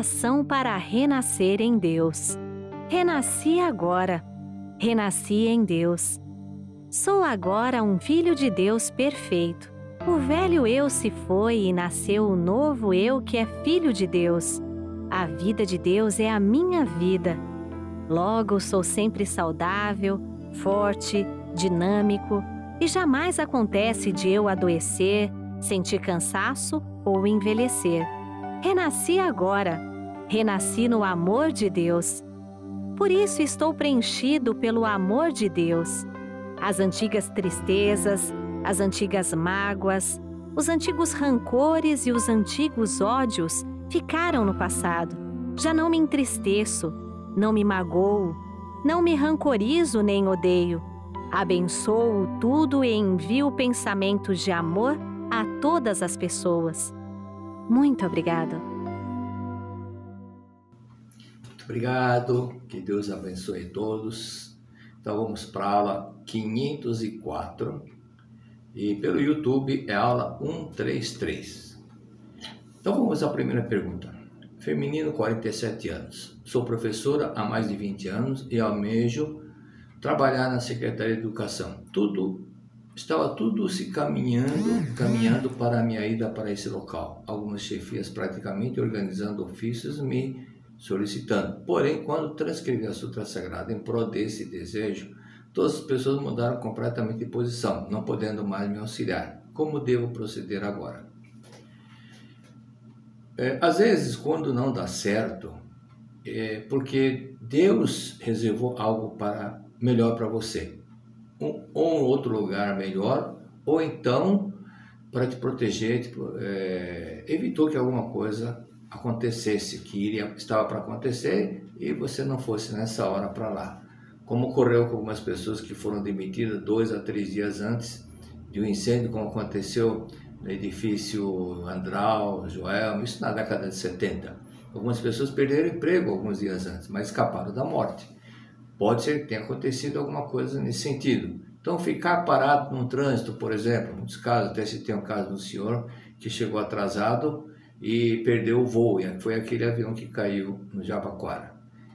oração para renascer em Deus. Renasci agora. Renasci em Deus. Sou agora um filho de Deus perfeito. O velho eu se foi e nasceu o novo eu que é filho de Deus. A vida de Deus é a minha vida. Logo, sou sempre saudável, forte, dinâmico e jamais acontece de eu adoecer, sentir cansaço ou envelhecer. Renasci agora. Renasci no amor de Deus. Por isso estou preenchido pelo amor de Deus. As antigas tristezas, as antigas mágoas, os antigos rancores e os antigos ódios ficaram no passado. Já não me entristeço, não me magoo, não me rancorizo nem odeio. Abençoo tudo e envio pensamentos de amor a todas as pessoas. Muito obrigada. Muito obrigado, que Deus abençoe todos. Então vamos para a aula 504 e pelo YouTube é a aula 133. Então vamos à primeira pergunta. Feminino, 47 anos. Sou professora há mais de 20 anos e almejo trabalhar na Secretaria de Educação. Estava tudo se caminhando para a minha ida para esse local. Algumas chefias praticamente organizando ofícios me solicitando. Porém, quando transcrevi a Sutra Sagrada em prol desse desejo, todas as pessoas mudaram completamente de posição, não podendo mais me auxiliar. Como devo proceder agora? Às vezes, quando não dá certo, é porque Deus reservou algo melhor para você. Ou um outro lugar melhor, ou então, para te proteger, evitou que alguma coisa acontecesse, que estava para acontecer e você não fosse nessa hora para lá. Como ocorreu com algumas pessoas que foram demitidas 2 a 3 dias antes de um incêndio, como aconteceu no edifício Andral, Joelma, isso na década de 70. Algumas pessoas perderam emprego alguns dias antes, mas escaparam da morte. Pode ser que tenha acontecido alguma coisa nesse sentido. Então, ficar parado no trânsito, por exemplo, em muitos casos, até se tem um caso do senhor que chegou atrasado e perdeu o voo, e foi aquele avião que caiu no Jabaquara.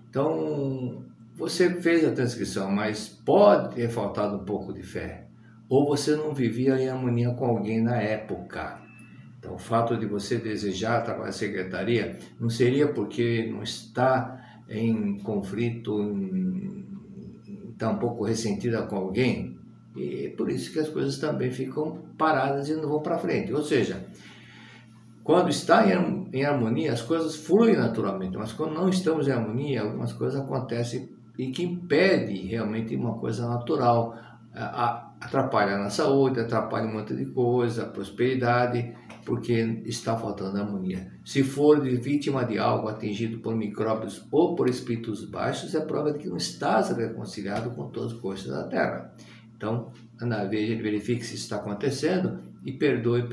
Então, você fez a transcrição, mas pode ter faltado um pouco de fé. Ou você não vivia em harmonia com alguém na época. Então, o fato de você desejar trabalhar na secretaria não seria porque não está em conflito, está um pouco ressentida com alguém, e por isso que as coisas também ficam paradas e não vão para frente. Ou seja, quando está em harmonia, as coisas fluem naturalmente, mas quando não estamos em harmonia, algumas coisas acontecem e que impede realmente uma coisa natural, atrapalha na saúde, atrapalha um monte de coisa, a prosperidade, porque está faltando harmonia. Se for de vítima de algo atingido por micróbios ou por espíritos baixos, é prova de que não estás reconciliado com todas as coisas da Terra. Então, verifique se isso está acontecendo e perdoe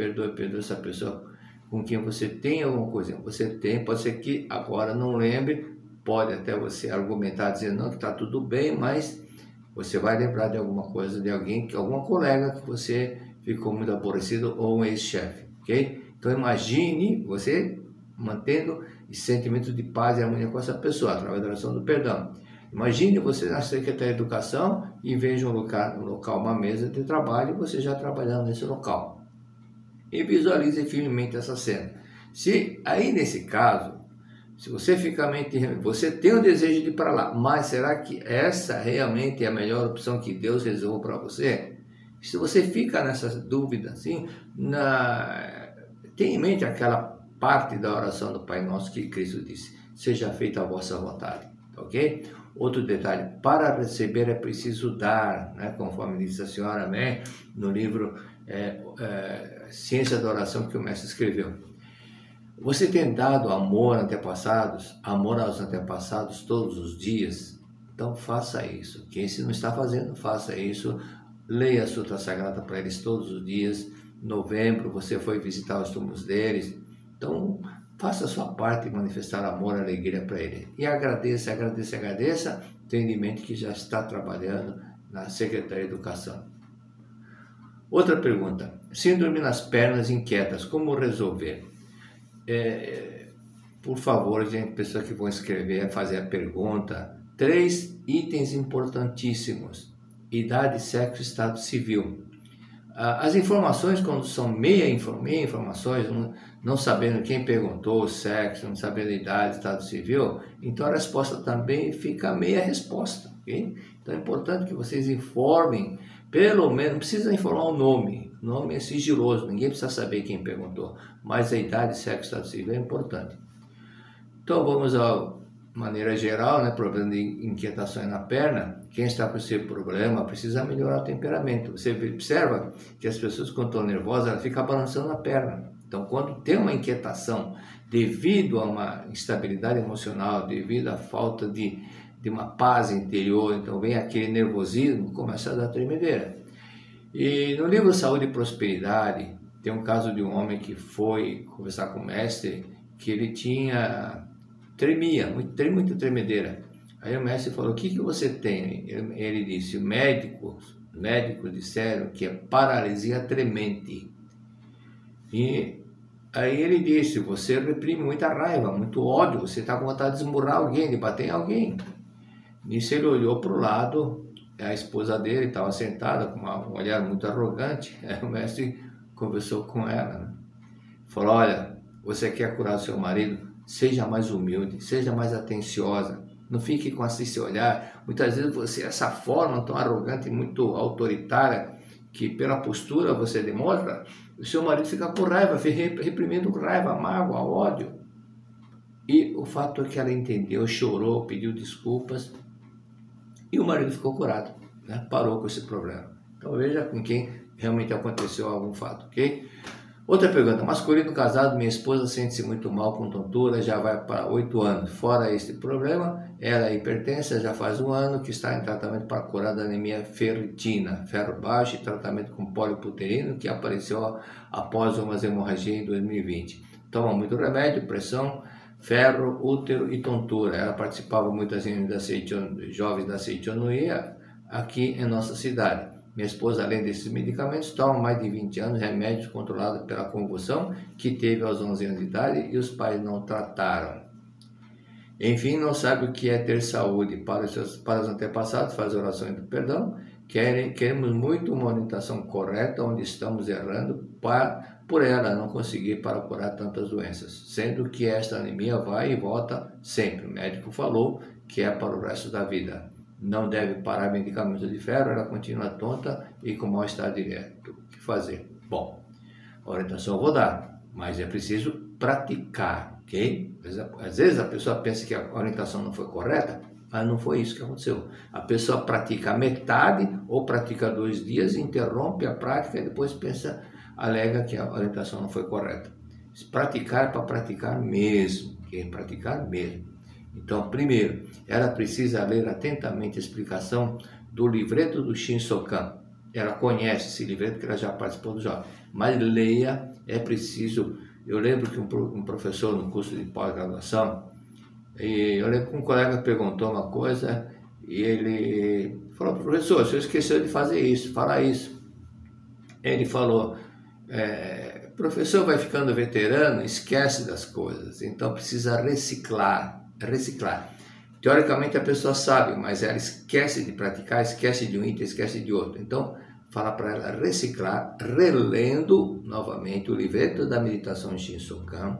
essa pessoa com quem você tem alguma coisa. Você tem, pode ser que agora não lembre, pode até você argumentar dizendo não, que está tudo bem, mas você vai lembrar de alguma coisa, de alguém, alguma colega que você ficou muito aborrecido ou um ex-chefe, ok? Então imagine você mantendo esse sentimento de paz e harmonia com essa pessoa, através da oração do perdão. Imagine você na Secretaria de Educação e veja um local, uma mesa de trabalho, e você já trabalhando nesse local. E visualize firmemente essa cena. Se aí nesse caso, se você você tem o desejo de ir para lá, mas será que essa realmente é a melhor opção que Deus reservou para você? Se você fica nessa dúvida, assim, tenha em mente aquela parte da oração do Pai Nosso que Cristo disse: seja feita a vossa vontade, ok? Outro detalhe, para receber é preciso dar, né? Conforme diz a senhora, amém? No livro Ciência da Oração que o mestre escreveu. Você tem dado amor aos antepassados todos os dias? Então faça isso. Quem se não está fazendo, faça isso. Leia a Sutra Sagrada para eles todos os dias. Em novembro você foi visitar os túmulos deles. Então faça a sua parte e manifestar amor e alegria para eles. E agradeça. Tenha em mente que já está trabalhando na Secretaria de Educação. Outra pergunta. Síndrome nas pernas inquietas, como resolver? por favor, gente, pessoas que vão escrever, fazer a pergunta, 3 itens importantíssimos: idade, sexo, estado civil. As informações, quando são meia informações, não sabendo quem perguntou, o sexo, não sabendo a idade, estado civil, então a resposta também fica meia resposta, ok? Então é importante que vocês informem, pelo menos, não precisa informar o nome é sigiloso, ninguém precisa saber quem perguntou, mas a idade, sexo, estado civil é importante. Então vamos à maneira geral, né? Problema de inquietações na perna. Quem está com esse problema precisa melhorar o temperamento. Você observa que as pessoas, quando estão nervosas, elas ficam balançando a perna. Então, quando tem uma inquietação devido a uma instabilidade emocional, devido à falta de uma paz interior, então vem aquele nervosismo, começa a dar tremedeira. E no livro Saúde e Prosperidade, tem um caso de um homem que foi conversar com o mestre, que ele tremia, muita tremedeira. Aí o mestre falou: o que você tem? Ele disse: médicos disseram que é paralisia tremente. E aí ele disse: você reprime muita raiva, muito ódio, você está com vontade de esmurrar alguém, de bater em alguém. Nisso ele olhou para o lado, a esposa dele estava sentada com um olhar muito arrogante. Aí o mestre conversou com ela, né? Falou: olha, você quer curar o seu marido? Seja mais humilde, seja mais atenciosa, não fique com esse olhar. Muitas vezes você, essa forma tão arrogante e muito autoritária, que pela postura você demonstra, o seu marido fica com raiva, reprimindo raiva, mágoa, ódio. E o fato é que ela entendeu, chorou, pediu desculpas, e o marido ficou curado, né? Parou com esse problema. Então veja com quem realmente aconteceu algum fato, ok? Outra pergunta: masculino casado, minha esposa sente-se muito mal com tontura, já vai para 8 anos. Fora este problema, ela é hipertensa, já faz 1 ano que está em tratamento para curar da anemia ferritina, ferro baixo, e tratamento com pólipo uterino, que apareceu após umas hemorragias em 2020. Toma muito remédio, pressão, ferro, útero e tontura. Ela participava muito das reuniões jovens da Seitonoia aqui em nossa cidade. Minha esposa, além desses medicamentos, toma há mais de 20 anos remédios controlados pela convulsão que teve aos 11 anos de idade e os pais não trataram. Enfim, não sabe o que é ter saúde. Para os antepassados, faz orações do perdão. Queremos muito uma orientação correta onde estamos errando por ela não conseguir para curar tantas doenças, sendo que esta anemia vai e volta sempre. O médico falou que é para o resto da vida. Não deve parar medicamento de ferro, ela continua tonta e com mal-estar direto. O que fazer? Bom, a orientação eu vou dar, mas é preciso praticar, ok? Às vezes a pessoa pensa que a orientação não foi correta, mas não foi isso que aconteceu. A pessoa pratica a metade ou pratica 2 dias, interrompe a prática e depois alega que a orientação não foi correta. Praticar é para praticar mesmo, ok? Praticar mesmo. Então, primeiro, ela precisa ler atentamente a explicação do livreto do Shinsokan. Ela conhece esse livreto porque ela já participou do jovem. Mas leia, é preciso. Eu lembro que um professor no curso de pós-graduação, eu lembro que um colega perguntou uma coisa e ele falou: professor, você esqueceu de fazer isso, falar isso. Ele falou: professor vai ficando veterano, esquece das coisas, então precisa reciclar. Teoricamente a pessoa sabe, mas ela esquece de praticar, esquece de um item, esquece de outro. Então, fala para ela reciclar, relendo novamente o livreto da meditação Shinsokan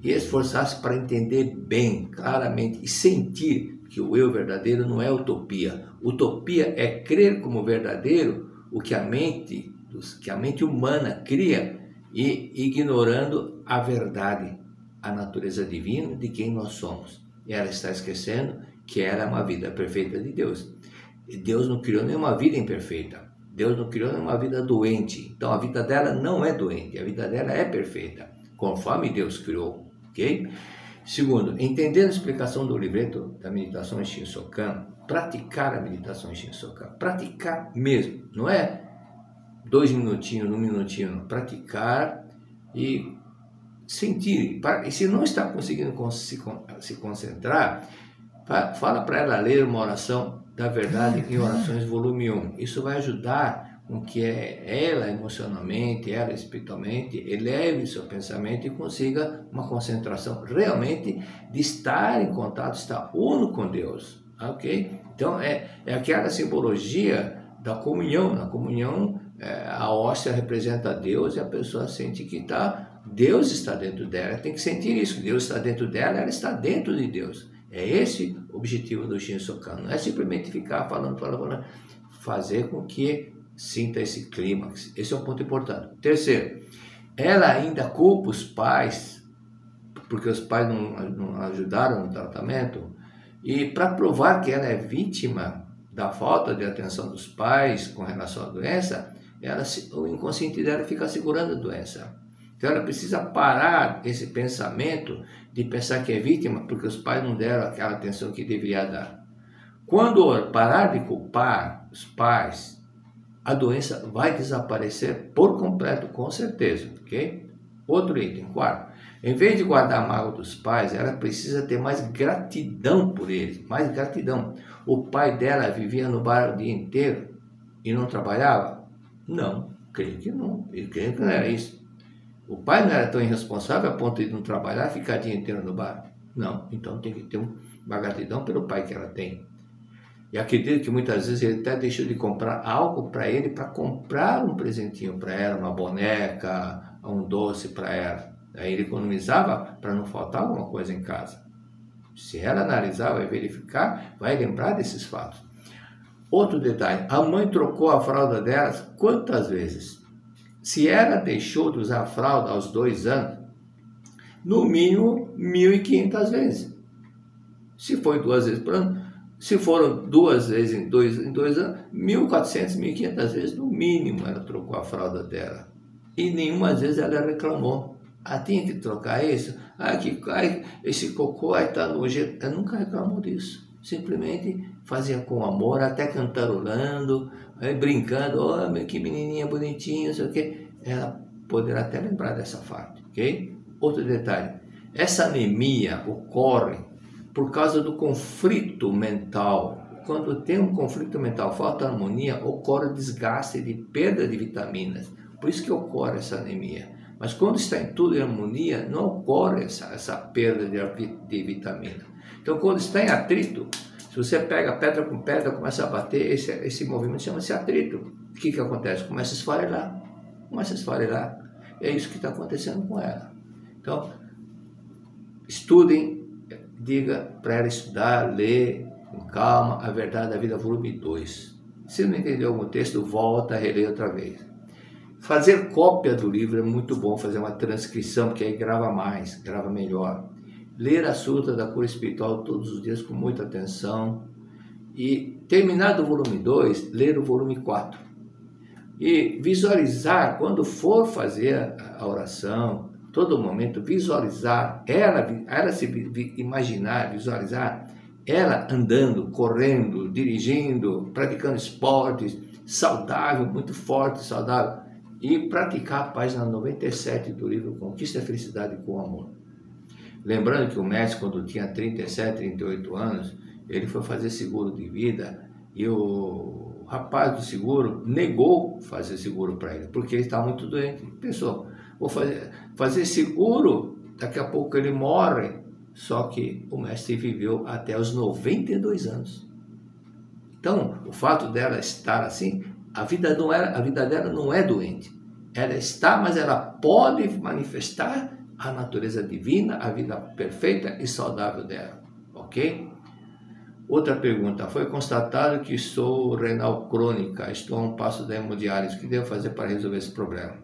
e esforçar-se para entender bem, claramente, e sentir que o eu verdadeiro não é utopia. Utopia é crer como verdadeiro o que a mente humana cria e ignorando a verdade, a natureza divina de quem nós somos. E ela está esquecendo que ela é uma vida perfeita de Deus. E Deus não criou nenhuma vida imperfeita. Deus não criou nenhuma vida doente. Então a vida dela não é doente, a vida dela é perfeita, conforme Deus criou, ok? Segundo, entendendo a explicação do livreto da meditação Shinsokan, praticar a meditação Shinsokan, praticar mesmo, não é 2 minutinhos, 1 minutinho, não. Praticar e sentir. E se não está conseguindo se concentrar, fala para ela ler uma oração da verdade em Orações volume 1. Isso vai ajudar com que ela emocionalmente, ela espiritualmente, eleve seu pensamento e consiga uma concentração realmente de estar em contato, estar uno com Deus, ok? Então é aquela simbologia da comunhão. Na comunhão, a hóstia representa Deus e a pessoa sente que Deus está dentro dela. Ela tem que sentir isso, que Deus está dentro dela, ela está dentro de Deus. É esse o objetivo do Shinsokan. Não é simplesmente ficar falando, fazer com que sinta esse clímax. Esse é um ponto importante. Terceiro, ela ainda culpa os pais, porque os pais não ajudaram no tratamento, e para provar que ela é vítima da falta de atenção dos pais com relação à doença, o inconsciente dela fica segurando a doença. Então ela precisa parar esse pensamento de pensar que é vítima porque os pais não deram aquela atenção que deveria dar. Quando parar de culpar os pais, a doença vai desaparecer por completo, com certeza, ok? Outro item, quarto. Em vez de guardar a mágoa dos pais, ela precisa ter mais gratidão por eles, mais gratidão. O pai dela vivia no bar o dia inteiro e não trabalhava? Não, creio que não. Eu creio que não era isso. O pai não era tão irresponsável a ponto de não trabalhar e ficar o dia inteiro no bar? Não, então tem que ter uma gratidão pelo pai que ela tem. E acredito que muitas vezes ele até deixou de comprar algo para ele, para comprar um presentinho para ela, uma boneca, um doce para ela. Aí ele economizava para não faltar alguma coisa em casa. Se ela analisar, vai verificar, vai lembrar desses fatos. Outro detalhe, a mãe trocou a fralda delas quantas vezes? Se ela deixou de usar a fralda aos 2 anos, no mínimo 1.500 vezes. Se foi 2 vezes por ano, se foram 2 vezes em dois anos, 1.400, 1.500 vezes no mínimo ela trocou a fralda dela. E nenhuma vez ela reclamou. Tinha que trocar isso? Esse cocô está nojento. Ela nunca reclamou disso. Simplesmente fazia com amor, até cantarolando, brincando. Que menininha bonitinha, não sei o quê. Ela poderá até lembrar dessa parte, ok? Outro detalhe. Essa anemia ocorre por causa do conflito mental. Quando tem um conflito mental, falta harmonia, ocorre desgaste de perda de vitaminas. Por isso que ocorre essa anemia. Mas quando está em tudo em harmonia, não ocorre essa perda de vitamina. Então, quando está em atrito, se você pega pedra com pedra, começa a bater, esse movimento chama-se atrito. O que acontece? Começa a esfarelar. É isso que está acontecendo com ela. Então, estudem, diga para ela estudar, ler com calma A Verdade da Vida, volume 2. Se não entendeu algum texto, volta a reler outra vez. Fazer cópia do livro é muito bom, fazer uma transcrição, porque aí grava mais, grava melhor. Ler a Sutra da Cura Espiritual todos os dias com muita atenção. E, terminado o volume 2, ler o volume 4. E visualizar, quando for fazer a oração, todo momento, visualizar, ela se imaginar, visualizar, ela andando, correndo, dirigindo, praticando esportes, saudável, muito forte, saudável. E praticar a página 97 do livro Conquista a Felicidade com Amor. Lembrando que o mestre, quando tinha 37, 38 anos, ele foi fazer seguro de vida e o rapaz do seguro negou fazer seguro para ele, porque ele estava muito doente. Pensou, vou fazer seguro, daqui a pouco ele morre. Só que o mestre viveu até os 92 anos. Então, o fato dela estar assim, a vida dela não é doente. Ela está, mas ela pode manifestar a natureza divina, a vida perfeita e saudável dela. Ok? Outra pergunta. Foi constatado que sou renal crônica. Estou a um passo da hemodiálise. O que devo fazer para resolver esse problema?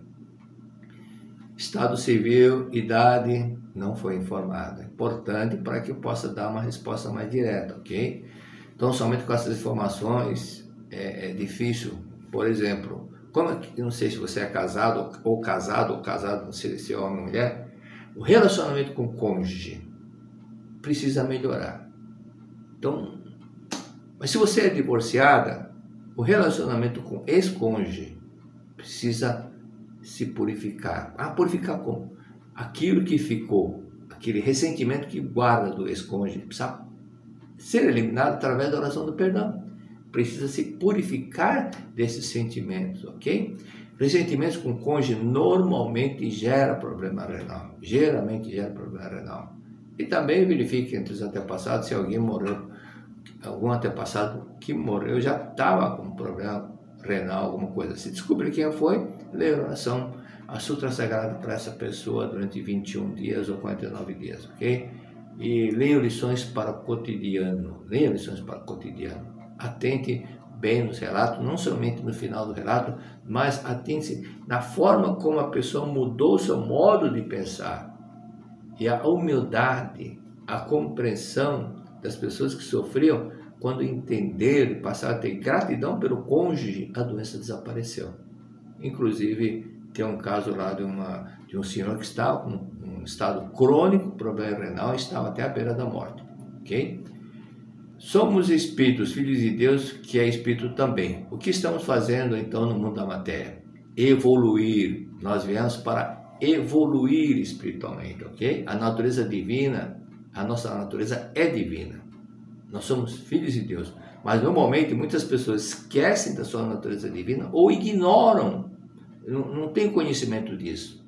Estado civil, idade, não foi informado. É importante para que eu possa dar uma resposta mais direta, ok? Então, somente com essas informações é difícil. Por exemplo, eu não sei se você é casado, não sei se é homem ou mulher, o relacionamento com o cônjuge precisa melhorar. Então, mas se você é divorciada, o relacionamento com ex-cônjuge precisa se purificar. Purificar como? Aquilo que ficou, aquele ressentimento que guarda do ex-cônjuge, precisa ser eliminado através da oração do perdão. precisa se purificar desses sentimentos, ok? Ressentimentos com cônjuge normalmente gera problema renal, geralmente gera problema renal. E também verifique entre os antepassados se alguém morreu, algum antepassado que morreu já estava com problema renal, alguma coisa. Se descobrir quem foi, lê a oração, a Sutra Sagrada para essa pessoa durante 21 dias ou 49 dias, ok? E leia lições para o cotidiano, atente bem nos relatos, não somente no final do relato, mas atente-se na forma como a pessoa mudou o seu modo de pensar. E a humildade, a compreensão das pessoas que sofriam, quando entenderam e passaram a ter gratidão pelo cônjuge, a doença desapareceu. Inclusive, tem um caso lá de um senhor que estava com um estado crônico, problema renal, e estava até à beira da morte, ok? Somos espíritos, filhos de Deus, que é espírito também. O que estamos fazendo, então, no mundo da matéria? Evoluir. Nós viemos para evoluir espiritualmente, ok? A natureza divina, a nossa natureza é divina. Nós somos filhos de Deus. Mas, normalmente, muitas pessoas esquecem da sua natureza divina ou ignoram, não têm conhecimento disso.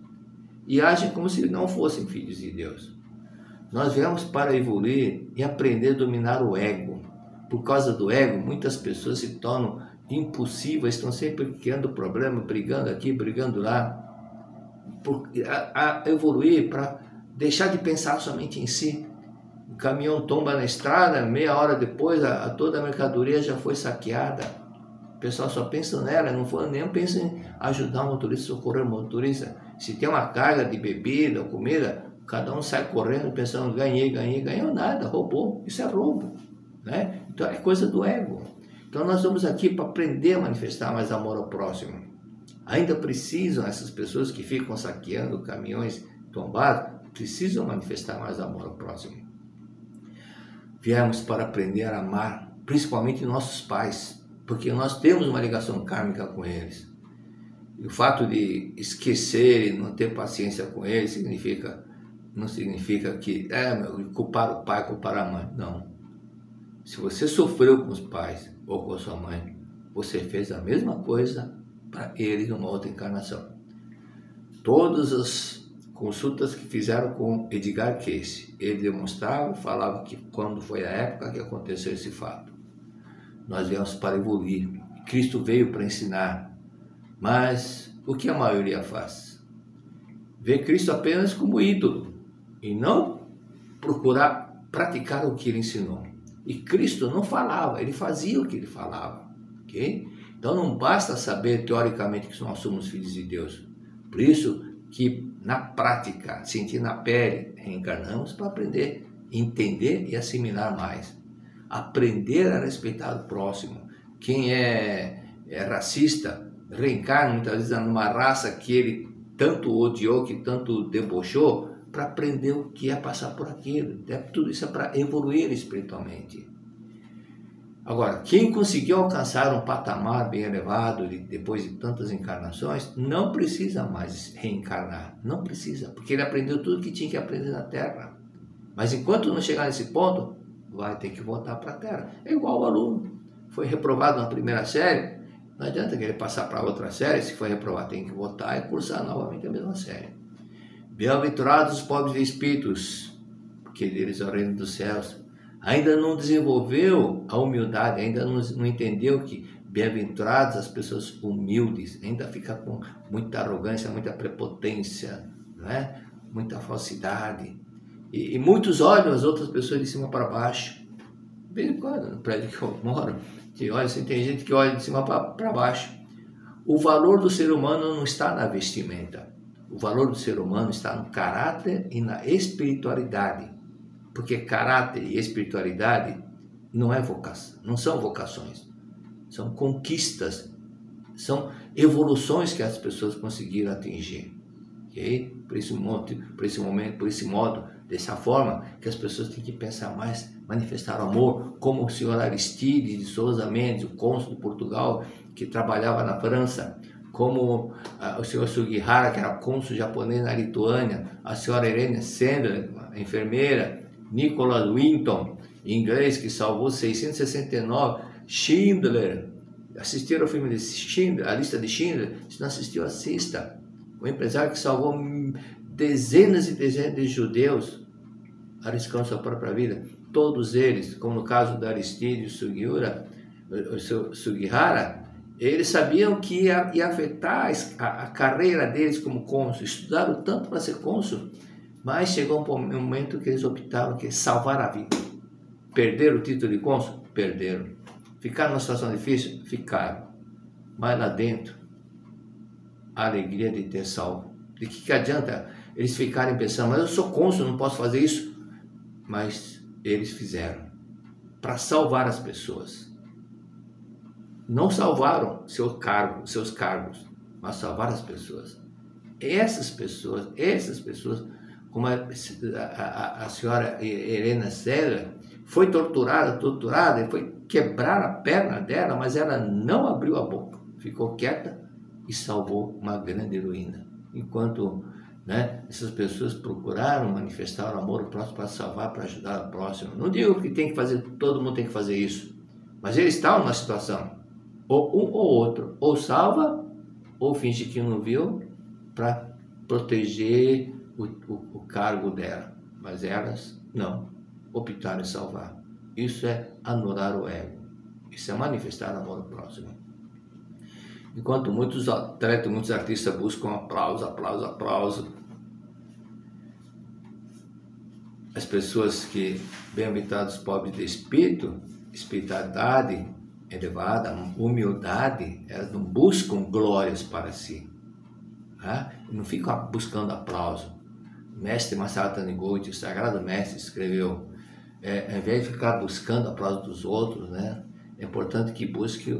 E agem como se não fossem filhos de Deus. Nós viemos para evoluir e aprender a dominar o ego. Por causa do ego, muitas pessoas se tornam impulsivas, estão sempre criando problema, brigando aqui, brigando lá. A evoluir para deixar de pensar somente em si. O caminhão tomba na estrada, meia hora depois toda a mercadoria já foi saqueada. O pessoal só pensa nela, nem pensa em ajudar o motorista, socorrer o motorista. Se tem uma carga de bebida ou comida, cada um sai correndo pensando, ganhou nada, roubou. Isso é roubo, né? Então é coisa do ego. Então nós vamos aqui para aprender a manifestar mais amor ao próximo. Ainda precisam, essas pessoas que ficam saqueando caminhões tombados, precisam manifestar mais amor ao próximo. Viemos para aprender a amar, principalmente nossos pais, porque nós temos uma ligação kármica com eles. E o fato de esquecer e não ter paciência com eles não significa que culpar o pai, culpar a mãe. Não. Se você sofreu com os pais ou com a sua mãe, você fez a mesma coisa para eles numa outra encarnação. Todas as consultas que fizeram com Edgar Cayce, ele demonstrava, falava que quando foi a época que aconteceu esse fato. Nós viemos para evoluir. Cristo veio para ensinar. Mas o que a maioria faz? Vê Cristo apenas como ídolo e não procurar praticar o que ele ensinou. E Cristo não falava, ele fazia o que ele falava, ok? Então não basta saber teoricamente que nós somos filhos de Deus. Por isso que na prática, sentir na pele, reencarnamos para aprender, entender e assimilar mais. Aprender a respeitar o próximo. Quem é racista, reencarna muitas vezes numa raça que ele tanto odiou, que tanto debochou, para aprender o que é passar por aquilo. Tudo isso é para evoluir espiritualmente. Agora, quem conseguiu alcançar um patamar bem elevado depois de tantas encarnações, não precisa mais reencarnar. Não precisa, porque ele aprendeu tudo que tinha que aprender na Terra. Mas enquanto não chegar nesse ponto, vai ter que voltar para a Terra. É igual o aluno. Foi reprovado na primeira série, não adianta querer passar para outra série. Se for reprovado, tem que voltar e cursar novamente a mesma série. Bem-aventurados os pobres de espíritos, porque deles é o reino dos céus. Ainda não desenvolveu a humildade, ainda não entendeu que bem-aventurados as pessoas humildes, ainda fica com muita arrogância, muita prepotência, né? Muita falsidade. E muitos olham as outras pessoas de cima para baixo. De vez em quando, no prédio que eu moro, tem gente que olha de cima para baixo. O valor do ser humano não está na vestimenta. O valor do ser humano está no caráter e na espiritualidade. Porque caráter e espiritualidade não são vocações. São conquistas, são evoluções que as pessoas conseguiram atingir. Okay? Por esse modo, dessa forma, que as pessoas têm que pensar mais, manifestar amor, como o senhor Aristides de Souza Mendes, o cônsul de Portugal, que trabalhava na França, como o senhor Sugihara, que era cônsul japonês na Lituânia, a senhora Irene Sandler, a enfermeira, Nicholas Winton em inglês, que salvou 669, Schindler. Assistiram ao filme de Schindler, a lista de Schindler? Se não assistiu, assista. O empresário que salvou dezenas e dezenas de judeus, arriscando sua própria vida. Todos eles, como no caso da Aristides Sugihara, eles sabiam que ia afetar a carreira deles como cônsul. Estudaram tanto para ser cônsul, mas chegou um momento que eles optaram que salvar a vida. Perderam o título de cônsul? Perderam. Ficaram numa situação difícil? Ficaram. Mas lá dentro, a alegria de ter salvo. De que adianta eles ficarem pensando, mas eu sou cônsul, não posso fazer isso? Mas eles fizeram. Para salvar as pessoas. Não salvaram seus cargos, mas salvaram as pessoas. Essas pessoas, como a senhora Helena Célia, foi torturada, e foi quebrar a perna dela, mas ela não abriu a boca, ficou quieta e salvou uma grande heroína. Enquanto essas pessoas procuraram manifestar o amor ao próximo para salvar, para ajudar o próximo. Não digo que tem que fazer, todo mundo tem que fazer isso, mas eles estavam numa situação, ou um ou outro, ou salva, ou finge que não viu, para proteger o cargo dela. Mas elas não optaram em salvar. Isso é anular o ego. Isso é manifestar amor ao próximo. Enquanto muitos atletas, muitos artistas buscam aplauso, as pessoas que, bem-aventurados pobres de espírito, espiritualidade elevada, humildade, elas não buscam glórias para si. Não ficam buscando aplauso. O mestre Masaru Taniguchi, o sagrado mestre, escreveu, ao invés de ficar buscando aplauso dos outros, é importante que busque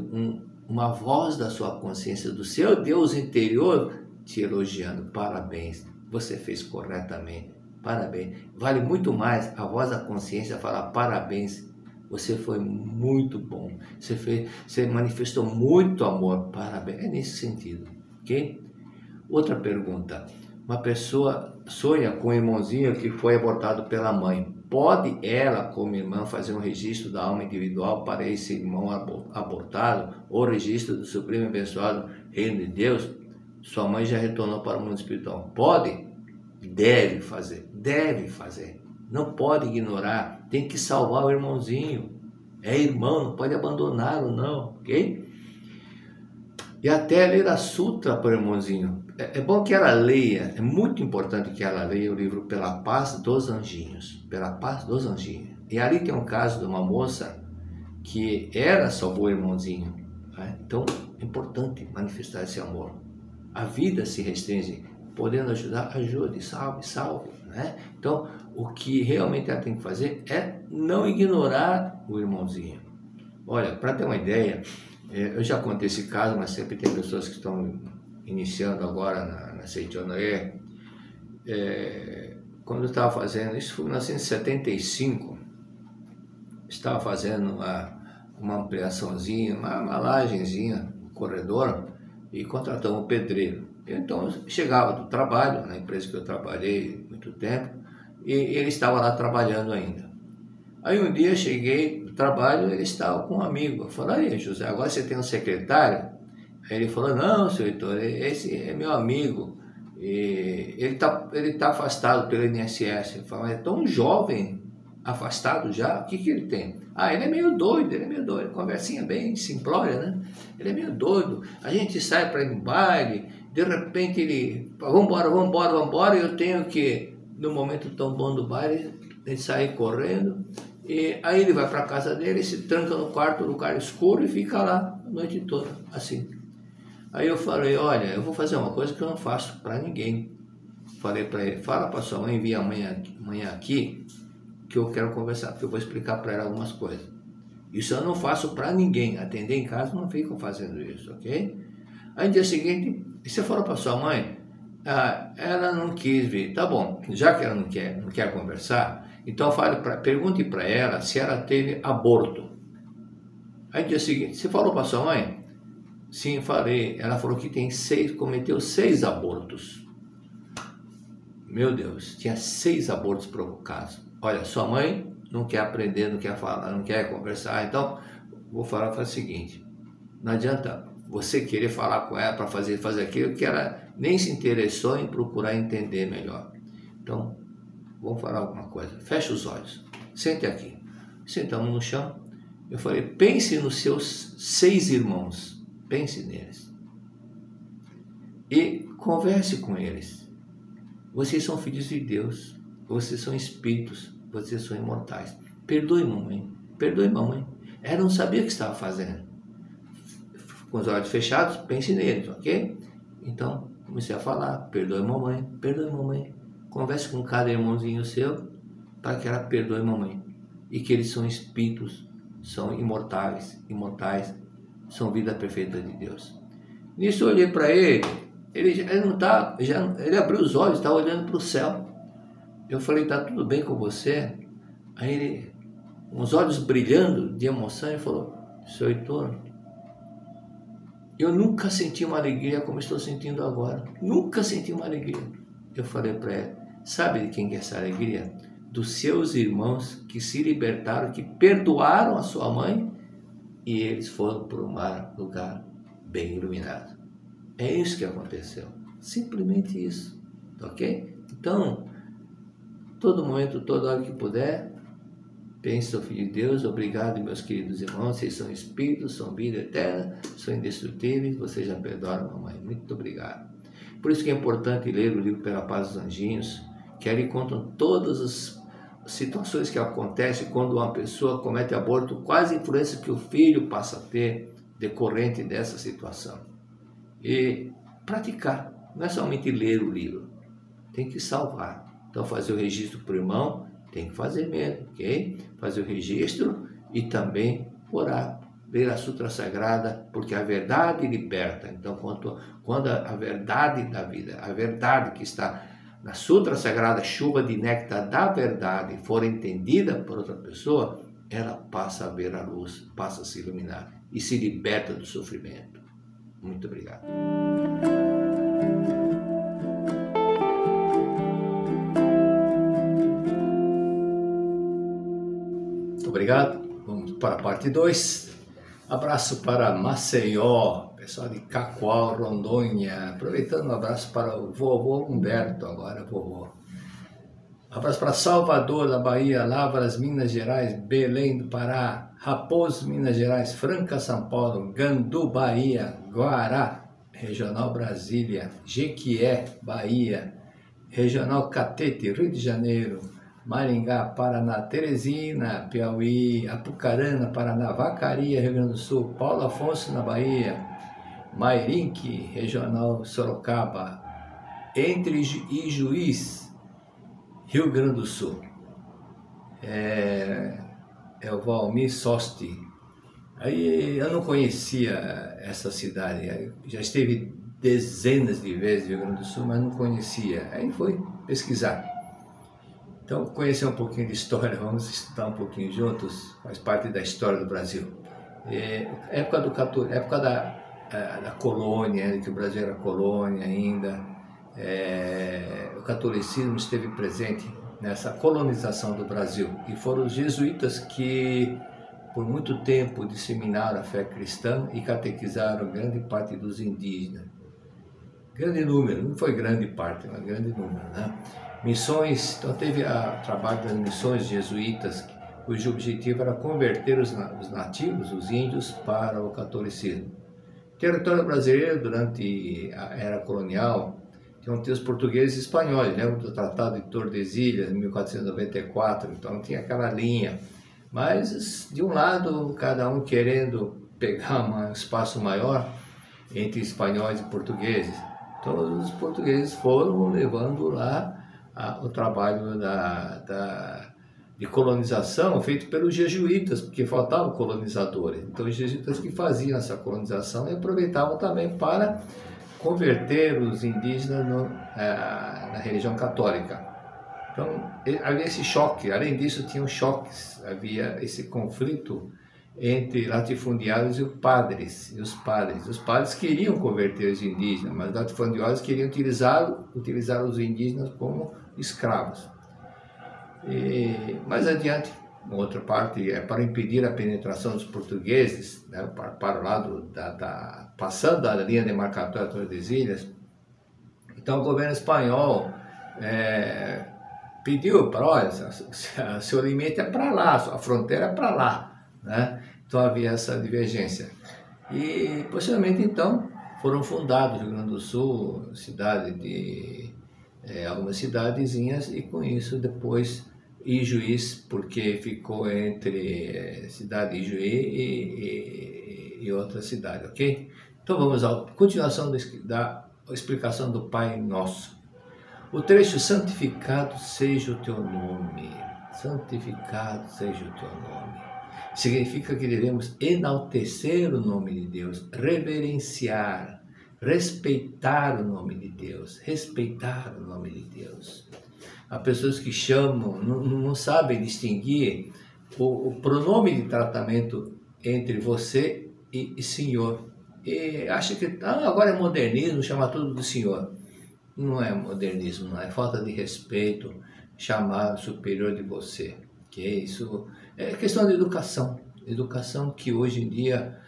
uma voz da sua consciência, do seu Deus interior, te elogiando. Parabéns, você fez corretamente, parabéns. Vale muito mais a voz da consciência falar parabéns, você foi muito bom, você manifestou muito amor, parabéns. É nesse sentido, ok? Outra pergunta. Uma pessoa sonha com um irmãozinho que foi abortado pela mãe. Pode ela, como irmã, fazer um registro da alma individual para esse irmão abortado, ou registro do Supremo e Abençoado Reino de Deus? Sua mãe já retornou para o mundo espiritual. Pode? Deve fazer. Não pode ignorar. Tem que salvar o irmãozinho. É irmão, não pode abandoná-lo, não, ok? E até ler a sutra para o irmãozinho. É bom que ela leia, é muito importante que ela leia o livro Pela Paz dos Anjinhos. Pela Paz dos Anjinhos. E ali tem um caso de uma moça que ela salvou o irmãozinho. Então é importante manifestar esse amor. A vida se restringe, podendo ajudar, ajude, salve. Então o que realmente ela tem que fazer é não ignorar o irmãozinho. Olha, para ter uma ideia, eu já contei esse caso, mas sempre tem pessoas que estão iniciando agora na Seichonoe. Quando eu estava fazendo, isso foi em 1975, estava fazendo uma ampliaçãozinha, uma lajenzinha, um corredor, e contratamos um pedreiro. Então eu chegava do trabalho, na empresa que eu trabalhei muito tempo, e ele estava lá trabalhando ainda. Aí um dia cheguei do trabalho, ele estava com um amigo. Eu falei, aí José, agora você tem um secretário? Aí ele falou, não, senhor Heitor, esse é meu amigo. E ele tá afastado pelo INSS. Eu falei, mas é tão jovem, afastado já, o que ele tem? Ele é meio doido, conversinha bem simplória, né? Ele é meio doido, a gente sai para ir no baile, de repente ele, vambora, e eu tenho que, no momento tão bom do baile, ele sair correndo, e aí ele vai para a casa dele, se tranca no quarto, lugar escuro, e fica lá a noite toda, assim. Aí eu falei, olha, eu vou fazer uma coisa que eu não faço para ninguém. Falei para ele, fala para sua mãe, envia amanhã aqui, que eu quero conversar, porque eu vou explicar para ela algumas coisas. Isso eu não faço para ninguém, atender em casa não ficam fazendo isso, ok? Aí no dia seguinte, você falou para sua mãe, ela não quis vir, tá bom, já que ela não quer conversar, então pergunte para ela se ela teve aborto. Aí no dia seguinte, você falou para sua mãe? Sim, falei. Ela falou que cometeu 6 abortos. Meu Deus, tinha 6 abortos provocados. Olha, sua mãe não quer aprender, não quer falar, não quer conversar. Então, vou falar o seguinte, não adianta você querer falar com ela para fazer aquilo que ela nem se interessou em procurar entender melhor. Então, vamos falar alguma coisa. Feche os olhos, sente aqui. Sentamos no chão. Eu falei, pense nos seus 6 irmãos, pense neles. E converse com eles. Vocês são filhos de Deus, vocês são espíritos, vocês são imortais. Perdoe mamãe, perdoe mamãe. Ela não sabia o que estava fazendo. Com os olhos fechados, pense neles, ok? Então, comecei a falar, perdoe mamãe, perdoe mamãe. Converse com cada irmãozinho seu, para que ela perdoe mamãe. E que eles são espíritos, são imortais, são vida perfeita de Deus. Nisso eu olhei para ele, ele abriu os olhos, estava olhando para o céu. Eu falei, tá tudo bem com você? Aí ele, com os olhos brilhando de emoção, ele falou, seu Heitor, eu nunca senti uma alegria como estou sentindo agora. Nunca senti uma alegria. Eu falei para ele, sabe de quem é essa alegria? Dos seus irmãos que se libertaram, que perdoaram a sua mãe e eles foram para um lugar bem iluminado. É isso que aconteceu. Simplesmente isso. Ok? Então, todo momento, toda hora que puder, pense, sou filho de Deus, obrigado, meus queridos irmãos, vocês são espíritos, são vida eterna, são indestrutíveis, vocês já perdoaram a mamãe. Muito obrigado. Por isso que é importante ler o livro Pela Paz dos Anjinhos, que ali contam todas as situações que acontecem quando uma pessoa comete aborto, quais influências que o filho passa a ter decorrente dessa situação. E praticar, não é somente ler o livro, tem que salvar. Então fazer o registro para o irmão, tem que fazer mesmo, ok? Fazer o registro e também orar, ler a Sutra Sagrada, porque a verdade liberta. Então quando a verdade da vida, a verdade que está na Sutra Sagrada, chuva de néctar da verdade, for entendida por outra pessoa, ela passa a ver a luz, passa a se iluminar e se liberta do sofrimento. Muito obrigado. Muito obrigado. Vamos para a parte 2. Abraço para Maceió, pessoal de Cacoal, Rondônia. Aproveitando, um abraço para o vovô Humberto, agora vovô. Abraço para Salvador, da Bahia, Lavras, Minas Gerais, Belém do Pará, Raposo, Minas Gerais, Franca, São Paulo, Gandu, Bahia, Guará, Regional Brasília, Jequié, Bahia, Regional Catete, Rio de Janeiro, Maringá, Paraná, Teresina, Piauí, Apucarana, Paraná, Vacaria, Rio Grande do Sul, Paulo Afonso, na Bahia, Mairinque, Regional Sorocaba, Entre Ijuís, Rio Grande do Sul. É o Valmir Sosti. Aí eu não conhecia essa cidade, já esteve dezenas de vezes no Rio Grande do Sul, mas não conhecia. Aí foi pesquisar. Então, conhecer um pouquinho de história, vamos estudar um pouquinho juntos, faz parte da história do Brasil. Época da colônia, que o Brasil era colônia ainda, o catolicismo esteve presente nessa colonização do Brasil. E foram os jesuítas que, por muito tempo, disseminaram a fé cristã e catequizaram grande parte dos indígenas. Grande número, não foi grande parte, mas grande número, né? Missões, então teve o trabalho das missões jesuítas, cujo objetivo era converter os nativos, os índios, para o catolicismo. O território brasileiro, durante a era colonial, tinham os portugueses e espanhóis, lembra do Tratado de Tordesilhas, em 1494, então tinha aquela linha. Mas, de um lado, cada um querendo pegar um espaço maior entre espanhóis e portugueses. Então, os portugueses foram levando lá o trabalho de colonização feito pelos jesuítas, porque faltavam colonizadores. Então, os jesuítas que faziam essa colonização e aproveitavam também para converter os indígenas na religião católica. Então, havia esse choque. Além disso, tinham choques, havia esse conflito entre latifundiários e os padres. Os padres queriam converter os indígenas, mas os latifundiários queriam utilizar os indígenas como escravos. Mais adiante, uma outra parte é para impedir a penetração dos portugueses, né, para o lado passando da linha demarcatória de Tordesilhas. Então o governo espanhol pediu para, olha, seu limite é para lá, a fronteira é para lá, né? Então havia essa divergência. E posteriormente então foram fundados no Rio Grande do Sul, algumas cidadezinhas, e com isso depois Ijuís, porque ficou entre cidade de Ijuí e outra cidade, ok? Então vamos à continuação da explicação do Pai Nosso. O trecho: santificado seja o teu nome, santificado seja o teu nome. Significa que devemos enaltecer o nome de Deus, reverenciar, respeitar o nome de Deus, respeitar o nome de Deus. Há pessoas que chamam, não sabem distinguir o pronome de tratamento entre você e senhor. E acha que agora é modernismo, chamar tudo de senhor. Não é modernismo, não é falta de respeito chamar o superior de você. Que isso é questão de educação. Educação que hoje em dia